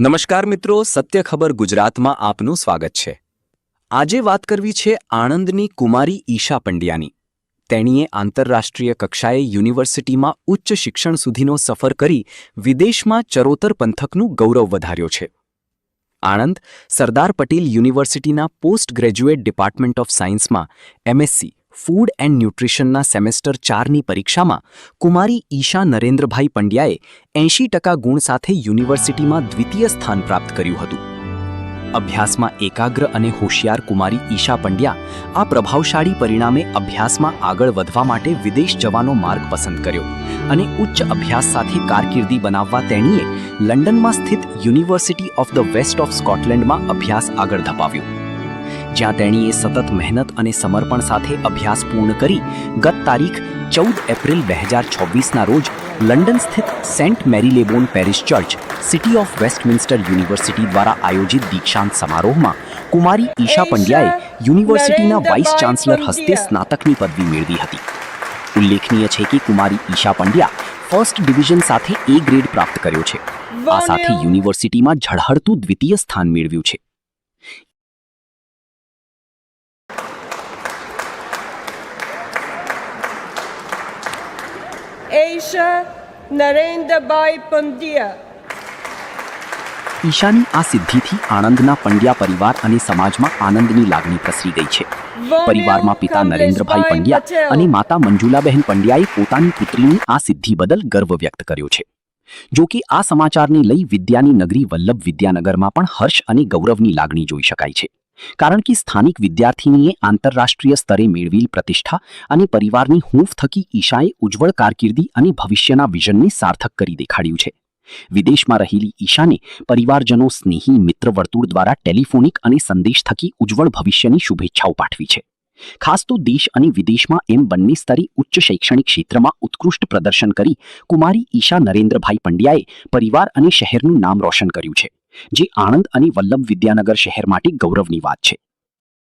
નમસ્કાર મિત્રો, સત્ય ખબર ગુજરાતમાં આપનું સ્વાગત છે। આજે વાત કરવી છે આણંદની કુમારી ઈશા પંડ્યાની। તેણીએ આંતરરાષ્ટ્રીય કક્ષાએ યુનિવર્સિટીમાં ઉચ્ચ શિક્ષણ સુધીનો સફર કરી વિદેશમાં ચરોતર પંથકનું ગૌરવ વધાર્યો છે। આણંદ સરદાર પટેલ યુનિવર્સિટીના પોસ્ટ ગ્રેજ્યુએટ ડિપાર્ટમેન્ટ ઓફ સાયન્સમાં એમએસસી ફૂડ એન્ડ ન્યુટ્રિશનના સેમેસ્ટર 4ની પરીક્ષામાં કુમારી ઈશા નરેન્દ્રભાઈ પંડ્યાએ 80% ગુણ સાથે યુનિવર્સિટીમાં દ્વિતીય સ્થાન પ્રાપ્ત કર્યું હતું। અભ્યાસમાં એકાગ્ર અને હોશિયાર કુમારી ઈશા પંડ્યા આ પ્રભાવશાળી પરિણામે અભ્યાસમાં આગળ વધવા માટે વિદેશ જવાનો માર્ગ પસંદ કર્યો અને ઉચ્ચ અભ્યાસ સાથે કારકિર્દી બનાવવા તેણીએ લંડનમાં સ્થિત University of the West of સ્કોટલેન્ડમાં અભ્યાસ આગળ ધપાવ્યો, જ્યાં તેણીએ સતત મહેનત અને સમર્પણ સાથે અભ્યાસ પૂર્ણ કરી ગત તારીખ 14 એપ્રિલ 2026ના રોજ લંડન સ્થિત Saint Marylebone Parish Church City of Westminster University દ્વારા આયોજિત દીક્ષાંત સમારોહમાં કુમારી ઈશા પંડ્યાએ યુનિવર્સિટીના વાઇસ ચાન્સલર હસ્તે સ્નાતકની પદવી મેળવી હતી। ઉલ્લેખનીય છે કે કુમારી ઈશા પંડ્યા ફર્સ્ટ ડિવિઝન સાથે A ગ્રેડ પ્રાપ્ત કર્યો છે। આ સાથે યુનિવર્સિટીમાં ઝળહળતું દ્વિતીય સ્થાન મેળવ્યું છે। Aisha Narendrabhai Pandya। ઈશાની આ સિદ્ધિથી આણંદના પંડ્યા પરિવાર અને સમાજમાં આનંદની લાગણી પ્રસરી ગઈ છે। પરિવારમાં પિતા નરેન્દ્રભાઈ પંડ્યા અને માતા મંજુલાબહેન પંડ્યાએ પોતાની પુત્રીની આ સિદ્ધિ બદલ ગર્વ વ્યક્ત કર્યો છે। જો કે આ સમાચારને લઈ વિદ્યાની નગરી વલ્લભ વિદ્યાનગરમાં પણ હર્ષ અને ગૌરવની લાગણી જોઈ શકાય છે, કારણ કે સ્થાનિક વિદ્યાર્થીનીએ આંતરરાષ્ટ્રીય સ્તરે મેળવેલ પ્રતિષ્ઠા અને પરિવારની હૂંફ થકી ઈશાએ ઉજ્જવળ કારકિર્દી અને ભવિષ્યના વિઝનને સાર્થક કરી દેખાડ્યું છે। વિદેશમાં રહેલી ઈશાને પરિવારજનો સ્નેહી મિત્ર વર્તુળ દ્વારા ટેલિફોનિક અને સંદેશ થકી ઉજ્જવળ ભવિષ્યની શુભેચ્છાઓ પાઠવી છે। ખાસ તો દેશ અને વિદેશમાં એમ બંને સ્તરે ઉચ્ચ શૈક્ષણિક ક્ષેત્રમાં ઉત્કૃષ્ટ પ્રદર્શન કરી કુમારી ઈશા નરેન્દ્રભાઈ પંડ્યાએ પરિવાર અને શહેરનું નામ રોશન કર્યું છે, જે આણંદ અને વલ્લભ વિદ્યાનગર શહેર માટે ગૌરવની વાત છે।